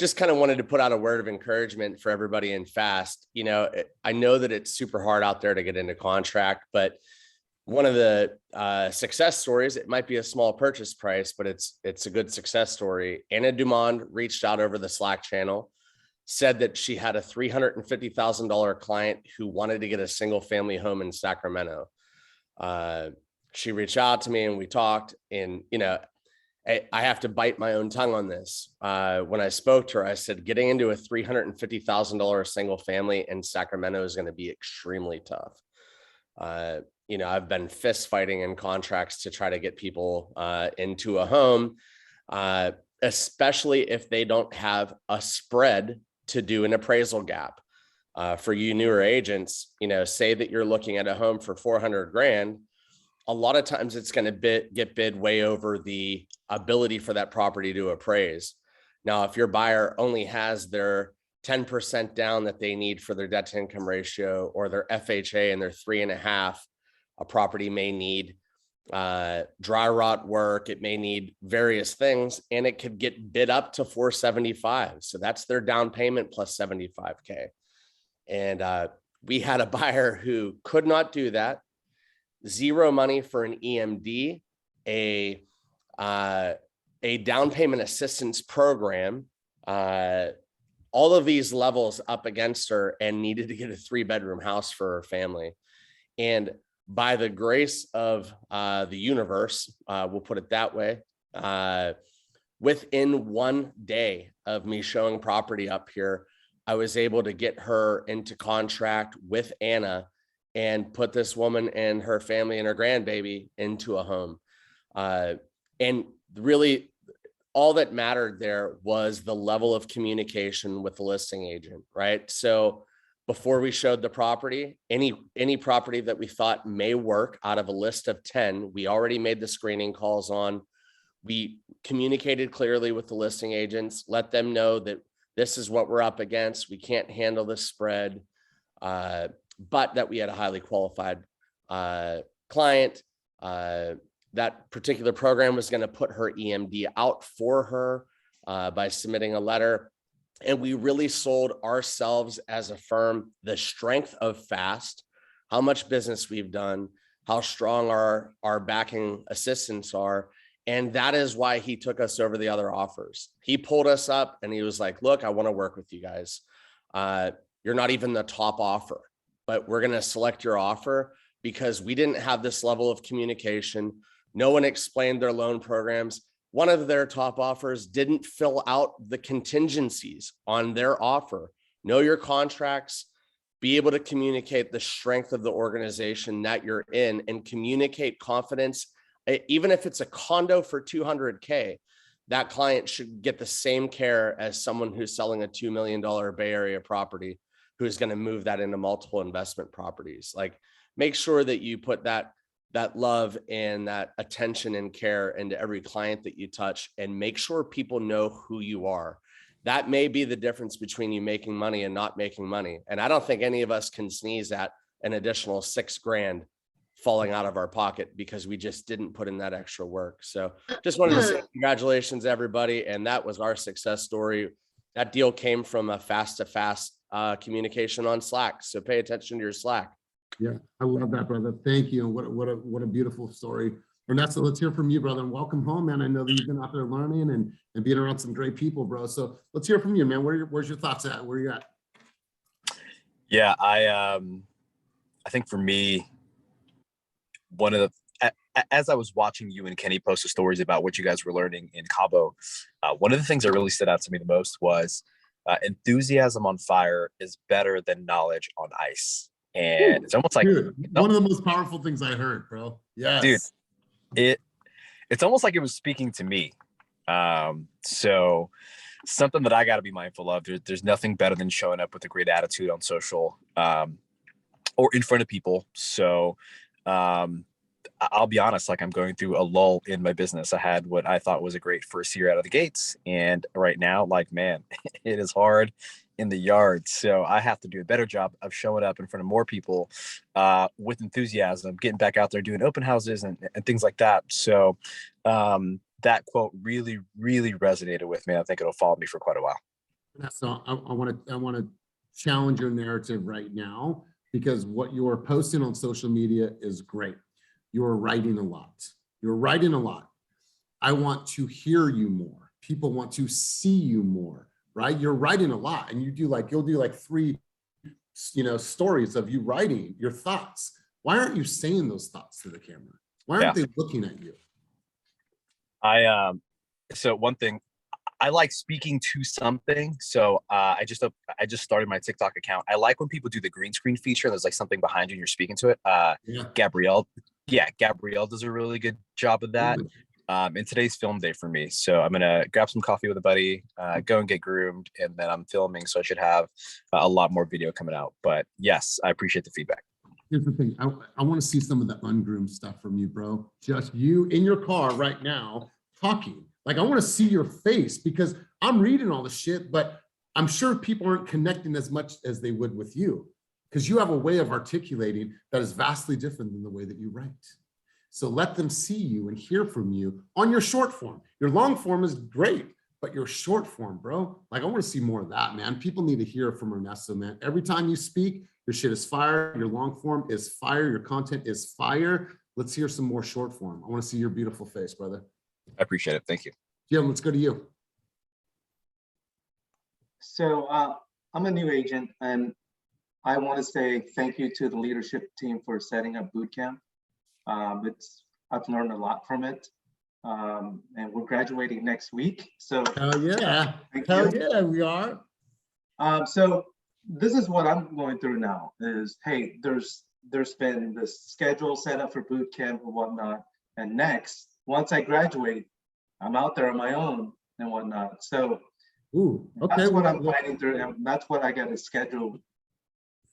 just kind of wanted to put out a word of encouragement for everybody in FAST. You know, I know that it's super hard out there to get into contract, but one of the success stories, it might be a small purchase price, but it's a good success story. Anna Dumont reached out over the Slack channel, said that she had a $350,000 client who wanted to get a single family home in Sacramento. She reached out to me and we talked, and, you know, I have to bite my own tongue on this. When I spoke to her, I said, getting into a $350,000 single family in Sacramento is going to be extremely tough. You know, I've been fist fighting in contracts to try to get people into a home, especially if they don't have a spread to do an appraisal gap. For you newer agents, you know, say that you're looking at a home for 400 grand. A lot of times it's going to get bid way over the ability for that property to appraise. Now, if your buyer only has their 10% down that they need for their debt to income ratio, or their FHA and their 3.5 A property may need dry rot work, it may need various things, and it could get bid up to 475. So that's their down payment plus 75K. And we had a buyer who could not do that. Zero money for an EMD, a down payment assistance program, all of these levels up against her, and needed to get a 3-bedroom house for her family. And by the grace of the universe, we'll put it that way, within 1 day of me showing property up here, I was able to get her into contract with Anna and put this woman and her family and her grandbaby into a home. And really, all that mattered there was the level of communication with the listing agent, right? So before we showed the property, any property that we thought may work out of a list of 10, we already made the screening calls on. We communicated clearly with the listing agents, let them know that this is what we're up against. We can't handle this spread, but that we had a highly qualified client. That particular program was going to put her EMD out for her by submitting a letter. And we really sold ourselves as a firm, the strength of FAST, how much business we've done, how strong our backing assistants are. And that is why he took us over the other offers. He pulled us up and he was like, look, I want to work with you guys. You're not even the top offer, but we're going to select your offer because we didn't have this level of communication. No one explained their loan programs. One of their top offers didn't fill out the contingencies on their offer. Know your contracts, be able to communicate the strength of the organization that you're in, and communicate confidence. Even if it's a condo for 200K, that client should get the same care as someone who's selling a $2 million Bay Area property, who's going to move that into multiple investment properties. Like, make sure that you put that love and that attention and care into every client that you touch, and make sure people know who you are. That may be the difference between you making money and not making money. And I don't think any of us can sneeze at an additional $6,000 falling out of our pocket because we just didn't put in that extra work. So just wanted to say congratulations, everybody. And that was our success story. That deal came from a fast to fast communication on Slack. So pay attention to your Slack. Yeah, I love that, brother. Thank you. And what a beautiful story. Ernesto, let's hear from you, brother, and welcome home, man. I know that you've been out there learning and being around some great people, bro. So let's hear from you, man. Where's your thoughts at? Where you at? Yeah, I think for me, one of the, as I was watching you and Kenny post the stories about what you guys were learning in Cabo, one of the things that really stood out to me the most was enthusiasm on fire is better than knowledge on ice. And it's almost like, dude, one of the most powerful things I heard, bro. Yes. Dude, it's almost like it was speaking to me. So something that I got to be mindful of, there's nothing better than showing up with a great attitude on social or in front of people. So I'll be honest, like, I'm going through a lull in my business. I had what I thought was a great first year out of the gates. And right now, like, man, it is hard in the yard. So I have to do a better job of showing up in front of more people with enthusiasm, getting back out there, doing open houses and things like that. So that quote really, really resonated with me. I think it'll follow me for quite a while. So I want to challenge your narrative right now, because what you are posting on social media is great. You're writing a lot. You're writing a lot. I want to hear you more. People want to see you more, right? You're writing a lot, and you'll do like 3, stories of you writing your thoughts. Why aren't you saying those thoughts to the camera? Why aren't they looking at you? So one thing, I like speaking to something. So I just started my TikTok account. I like when people do the green screen feature. There's like something behind you and you're speaking to it. Gabrielle does a really good job of that. And today's film day for me. So I'm going to grab some coffee with a buddy, go and get groomed, and then I'm filming. So I should have a lot more video coming out. But yes, I appreciate the feedback. Here's the thing. I want to see some of the ungroomed stuff from you, bro. Just you in your car right now talking. Like, I want to see your face, because I'm reading all the shit, but I'm sure people aren't connecting as much as they would with you. because you have a way of articulating that is vastly different than the way that you write. So let them see you and hear from you on your short form. Your long form is great, but your short form, bro, like I want to see more of that, man. People need to hear from Ernesto, man. Every time you speak, your shit is fire. Your long form is fire. Your content is fire. Let's hear some more short form. I want to see your beautiful face, brother. I appreciate it. Thank you. Jim, let's go to you. So I'm a new agent, and I want to say thank you to the leadership team for setting up boot camp. I've learned a lot from it, and we're graduating next week. So hell yeah, we are. So this is what I'm going through now. Is hey, there's been this schedule set up for boot camp and whatnot, and next once I graduate, I'm out there on my own and whatnot. So okay, that's what I'm fighting through, and that's what I got to schedule.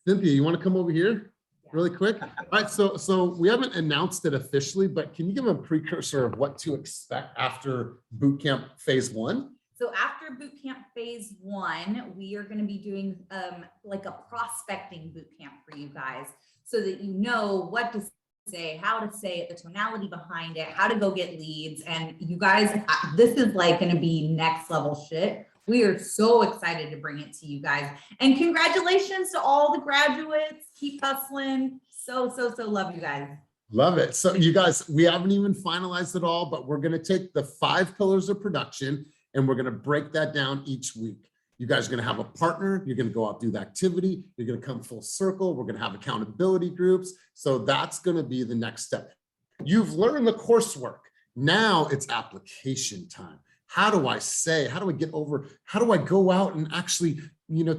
Cynthia, you want to come over here really quick? All right, so we haven't announced it officially, but can you give them a precursor of what to expect after boot camp phase 1? So after boot camp phase 1, we are going to be doing like a prospecting boot camp for you guys, so that you know what to say, how to say it, the tonality behind it, how to go get leads. And you guys, this is like going to be next level shit. We are so excited to bring it to you guys. And congratulations to all the graduates. Keep hustling. So love you guys. Love it. So you guys, we haven't even finalized it all, but we're going to take the 5 pillars of production and we're going to break that down each week. You guys are going to have a partner. You're going to go out, do the activity. You're going to come full circle. We're going to have accountability groups. So that's going to be the next step. You've learned the coursework. Now it's application time. How do I say, how do I get over, how do I go out and actually,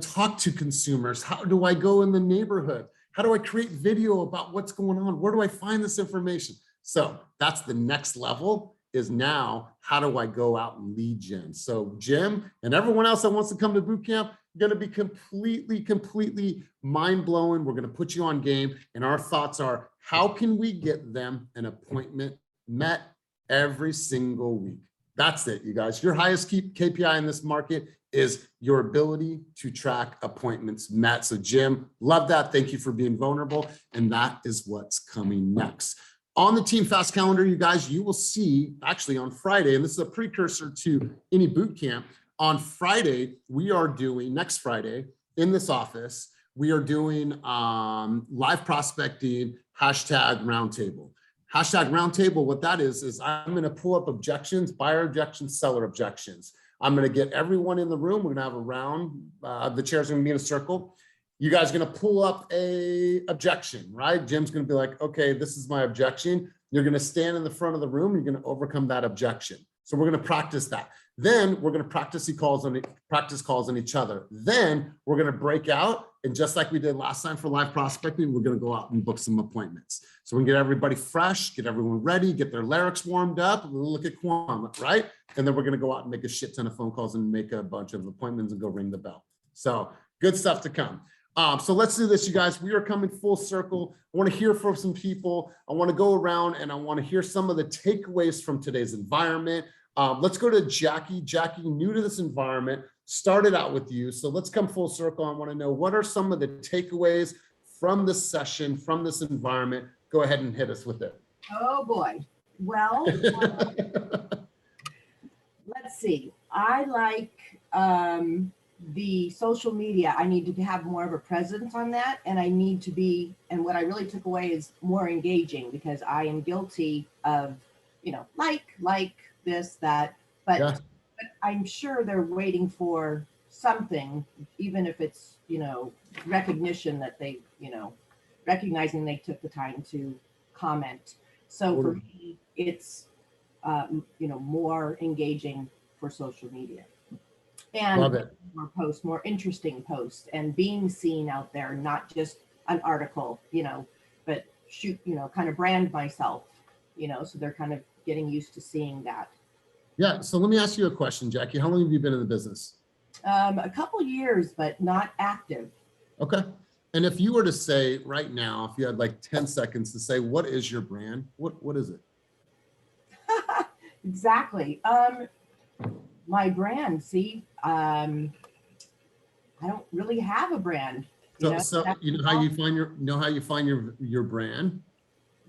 talk to consumers? How do I go in the neighborhood? How do I create video about what's going on? Where do I find this information? So that's the next level, is now how do I go out and lead gen? So Jim and everyone else that wants to come to boot camp, going to be completely mind blowing. We're going to put you on game. And our thoughts are, how can we get them an appointment met every single week? That's it, you guys. Your highest KPI in this market is your ability to track appointments met. So Jim, love that. Thank you for being vulnerable. And that is what's coming next. On the Team Fast calendar, you guys, you will see actually on Friday, and this is a precursor to any boot camp. On Friday, we are doing, next Friday in this office, we are doing live prospecting #roundtable. #roundtable, what that is I'm going to pull up objections, buyer objections, seller objections. I'm going to get everyone in the room. We're going to have a round. The chairs are going to be in a circle. You guys are going to pull up a objection, right? Jim's going to be like, okay, this is my objection. You're going to stand in the front of the room. You're going to overcome that objection. So we're going to practice that. Then we're going to practice calls on each other. Then we're going to break out. And just like we did last time for live prospecting, we're going to go out and book some appointments. So we can get everybody fresh, get everyone ready, get their larynx warmed up. We'll look at Quan, right? And then we're going to go out and make a shit ton of phone calls and make a bunch of appointments and go ring the bell. So good stuff to come. So let's do this, you guys. We are coming full circle. I want to hear from some people. I want to go around and I want to hear some of the takeaways from today's environment. Let's go to Jackie. Jackie, new to this environment, started out with you. So let's come full circle. I want to know, what are some of the takeaways from this session, from this environment? Go ahead and hit us with it. Oh boy. Well, let's see. I like the social media. I need to have more of a presence on that, and I need to be, and what I really took away is more engaging, because I am guilty of, like this, that, but, Yeah. but I'm sure they're waiting for something, even if it's, recognition that they, recognizing they took the time to comment. So for me, it's, more engaging for social media. And Love it. more posts, more interesting posts, and being seen out there, not just an article, but kind of brand myself, so they're kind of getting used to seeing that. Yeah. So let me ask you a question, Jackie. How long have you been in the business? A couple years, but not active. Okay. And if you were to say right now, if you had like 10 seconds to say, what is your brand? What is it? Exactly. My brand, see, I don't really have a brand. So you know how you find your brand?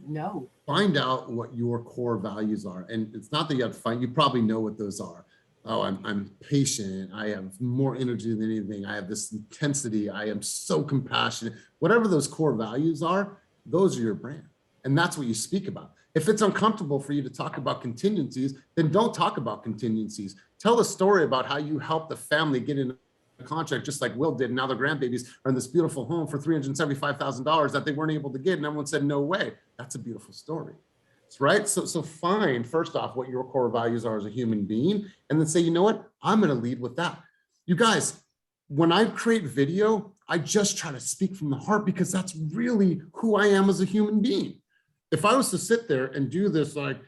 No. Find out what your core values are. And it's not that you have to find, you probably know what those are. Oh, I'm patient. I have more energy than anything. I have this intensity. I am so compassionate. Whatever those core values are, those are your brand. And that's what you speak about. If it's uncomfortable for you to talk about contingencies, then don't talk about contingencies. Tell the story about how you helped the family get in a contract, just like Will did. And now their grandbabies are in this beautiful home for $375,000 that they weren't able to get. And everyone said, no way. That's a beautiful story. Right? So find first off what your core values are as a human being, and then say, you know what? I'm going to lead with that. You guys, when I create video, I just try to speak from the heart because that's really who I am as a human being. If I was to sit there and do this like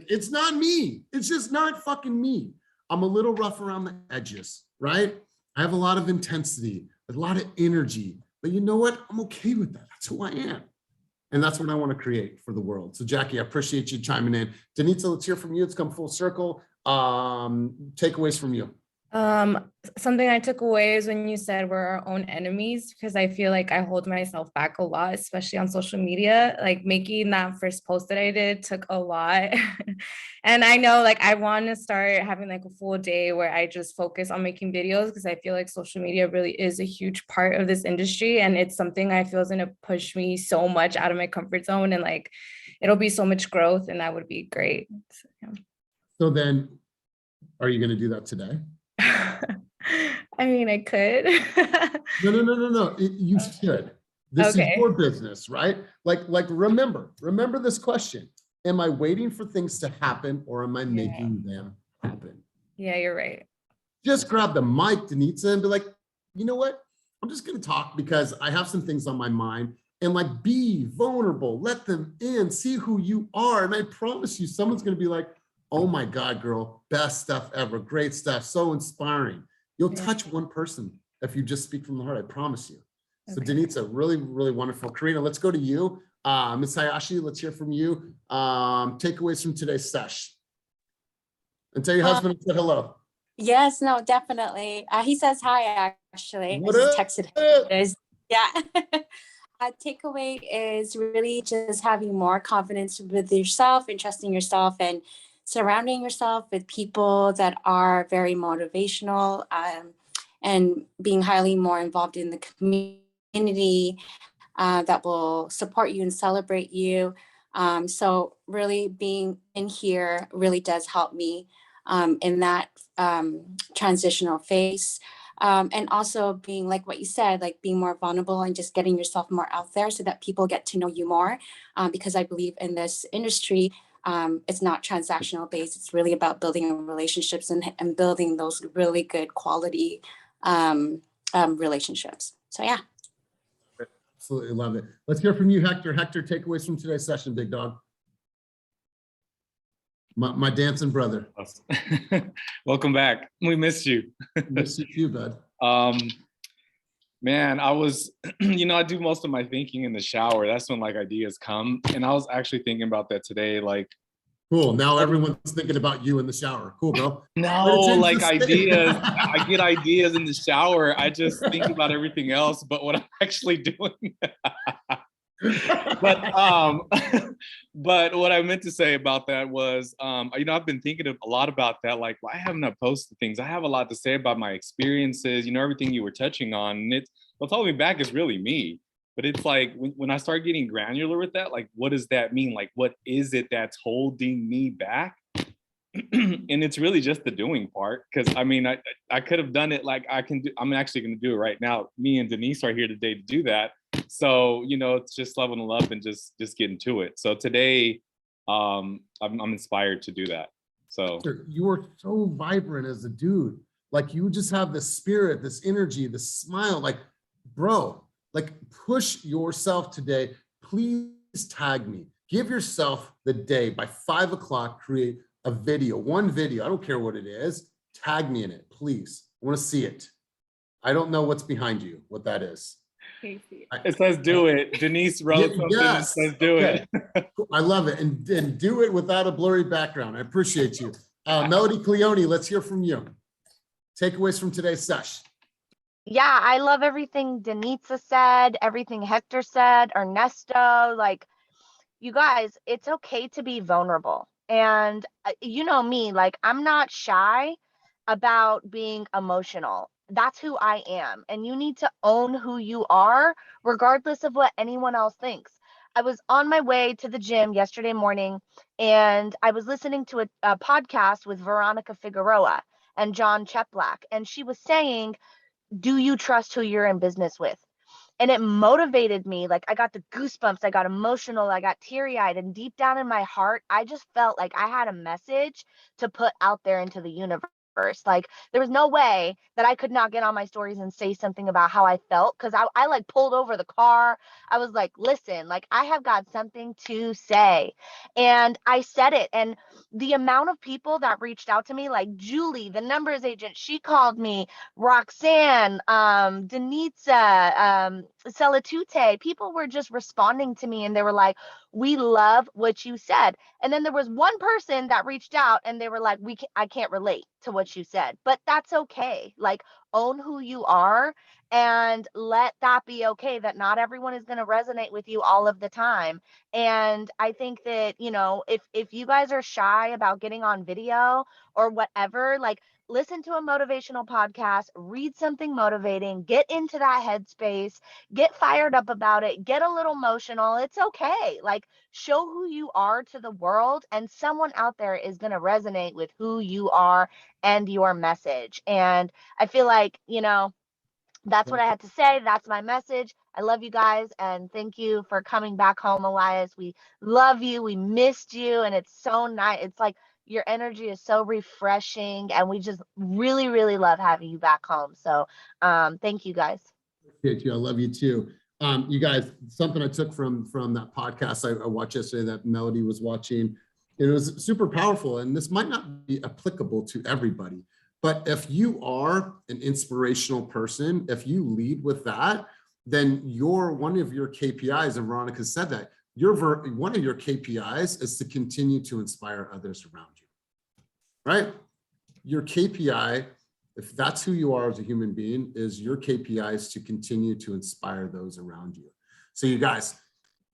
it's not me. It's just not fucking me. I'm a little rough around the edges, right? I have a lot of intensity, a lot of energy, but you know what? I'm okay with that. That's who I am. And that's what I want to create for the world. So Jackie, I appreciate you chiming in. Denitza, let's hear from you. It's come full circle. Takeaways from you. Something I took away is when you said we're our own enemies, because I feel like I hold myself back a lot, especially on social media. Like making that first post that I did took a lot. And I know like I want to start having like a full day where I just focus on making videos, because I feel like social media really is a huge part of this industry. And it's something I feel is going to push me so much out of my comfort zone, and like it'll be so much growth, and that would be great. So, yeah. So then are you going to do that today? I mean, I could. No. You should. This is your business, right? Like remember this question. Am I waiting for things to happen, or am I making them happen? Yeah, you're right. Just grab the mic, Denitza, and be like, you know what? I'm just going to talk because I have some things on my mind, and like be vulnerable, let them in, see who you are. And I promise you, someone's going to be like, oh my God, girl, best stuff ever. Great stuff. So inspiring. You'll touch one person if you just speak from the heart. I promise you. So Denitza, really, really wonderful. Karina, let's go to you. Ms. Hayashi, let's hear from you. Takeaways from today's sesh. And tell your husband I said hello. Yes, no, definitely. He says hi, actually. What I just texted him. Yeah. Takeaway is really just having more confidence with yourself and trusting yourself, and surrounding yourself with people that are very motivational, and being highly more involved in the community that will support you and celebrate you. So really being in here really does help me in that transitional phase. And also being like what you said, like being more vulnerable and just getting yourself more out there so that people get to know you more. Because I believe in this industry, it's not transactional based. It's really about building relationships and building those really good quality relationships. So yeah. Absolutely love it. Let's hear from you, Hector. Hector, takeaways from today's session, big dog. My dancing brother. Welcome back. We missed you. Miss you too, bud. Man, I was, I do most of my thinking in the shower. That's when like ideas come. And I was actually thinking about that today. Like, cool. Now everyone's thinking about you in the shower. Cool, bro. No, like ideas. I get ideas in the shower. I just think about everything else, but what I'm actually doing. But what I meant to say about that was, I've been thinking a lot about that. Like, why haven't I posted things? I have a lot to say about my experiences, everything you were touching on. And what's holding me back is really me. But it's like, when I start getting granular with that, like, what does that mean? Like, what is it that's holding me back? And it's really just the doing part. Because I could have done it like I'm actually going to do it right now. Me and Denise are here today to do that. So, it's just leveling up and just getting to it. So today, I'm inspired to do that. So you are so vibrant as a dude. Like you just have this spirit, this energy, this smile. Like, bro, like push yourself today. Please tag me. Give yourself the day by 5 o'clock. Create a video, one video. I don't care what it is. Tag me in it, please. I want to see it. I don't know what's behind you, what that is. It says do it. Denise wrote something that says do it. I love it. And do it without a blurry background. I appreciate you. Melody Cleone, let's hear from you. Takeaways from today's sesh. Yeah, I love everything Denitza said, everything Hector said, Ernesto. Like, you guys, it's okay to be vulnerable. And you know me, like, I'm not shy about being emotional. That's who I am. And you need to own who you are, regardless of what anyone else thinks. I was on my way to the gym yesterday morning and I was listening to a podcast with Veronica Figueroa and John Cheplack. And she was saying, do you trust who you're in business with? And it motivated me. Like, I got the goosebumps, I got emotional, I got teary-eyed, and deep down in my heart, I just felt like I had a message to put out there into the universe. Like, there was no way that I could not get on my stories and say something about how I felt, because I like pulled over the car. I was like, listen, like, I have got something to say. And I said it. And the amount of people that reached out to me, like Julie, the numbers agent, she called me, Roxanne, Denitza, Celatute, people were just responding to me and they were like, we love what you said. And then there was one person that reached out and they were like, I can't relate to what you said, but that's okay. Like, own who you are and let that be okay, that not everyone is going to resonate with you all of the time. And I think that, you know, if you guys are shy about getting on video or whatever, like, listen to a motivational podcast, read something motivating, get into that headspace, get fired up about it, get a little emotional. It's okay. Like, show who you are to the world, and someone out there is going to resonate with who you are and your message. And I feel like, you know, that's what I had to say. That's my message. I love you guys, and thank you for coming back home, Elias. We love you. We missed you, and it's so nice. It's like your energy is so refreshing, and we just really, really love having you back home. So thank you guys. Appreciate you. I love you too. You guys, something I took from that podcast I watched yesterday that Melody was watching, it was super powerful. And this might not be applicable to everybody, but if you are an inspirational person, if you lead with that, then one of your KPIs, and Veronica said that, one of your KPIs is to continue to inspire others around you, right? Your KPI, if that's who you are as a human being, is your KPI is to continue to inspire those around you. So you guys,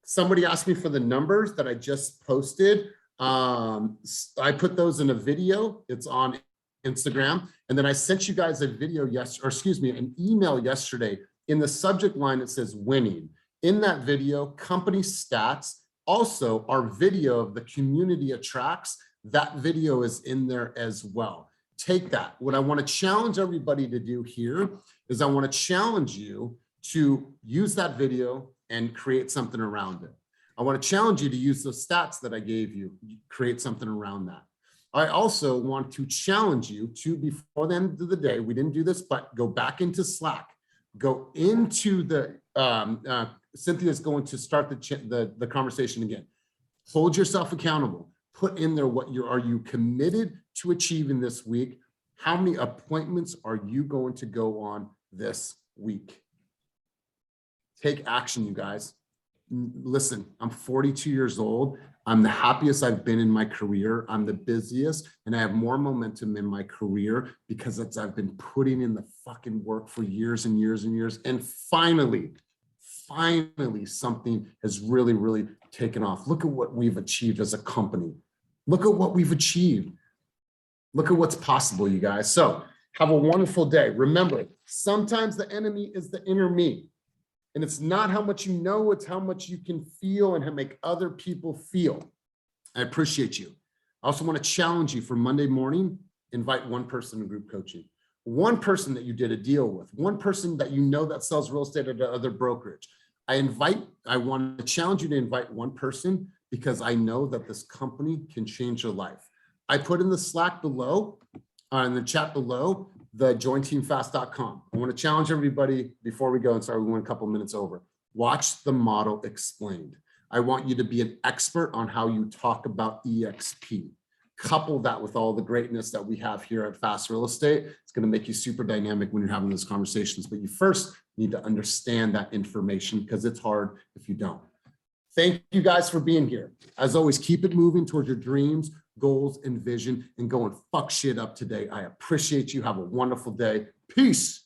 somebody asked me for the numbers that I just posted. I put those in a video. It's on Instagram. And then I sent you guys a video an email yesterday. In the subject line, it says winning. In that video, company stats, also our video of the community attracts, that video is in there as well. Take that. What I want to challenge everybody to do here is I want to challenge you to use that video and create something around it. I want to challenge you to use those stats that I gave you, create something around that. I also want to challenge you to, before the end of the day, we didn't do this, but go back into Slack, go into the, Cynthia's going to start the conversation again. Hold yourself accountable. Put in there are you committed to achieving this week? How many appointments are you going to go on this week? Take action, you guys. Listen, I'm 42 years old. I'm the happiest I've been in my career. I'm the busiest, and I have more momentum in my career because I've been putting in the fucking work for years and years and years. And finally, something has really, really taken off. Look at what we've achieved as a company. Look at what we've achieved. Look at what's possible, you guys. So have a wonderful day. Remember, sometimes the enemy is the inner me. And it's not how much you know, it's how much you can feel and how make other people feel. I appreciate you. I also want to challenge you for Monday morning, invite one person to group coaching. One person that you did a deal with, one person that you know that sells real estate at other brokerage. I want to challenge you to invite one person because I know that this company can change your life. I put in the Slack below, in the chat below, the jointeamfast.com. I want to challenge everybody before we go, and sorry, we went a couple minutes over. Watch the model explained. I want you to be an expert on how you talk about EXP. Couple that with all the greatness that we have here at Fast Real Estate. It's going to make you super dynamic when you're having those conversations, but you first need to understand that information because it's hard if you don't. Thank you guys for being here. As always, keep it moving towards your dreams, goals, and vision, and go and fuck shit up today. I appreciate you. Have a wonderful day. Peace.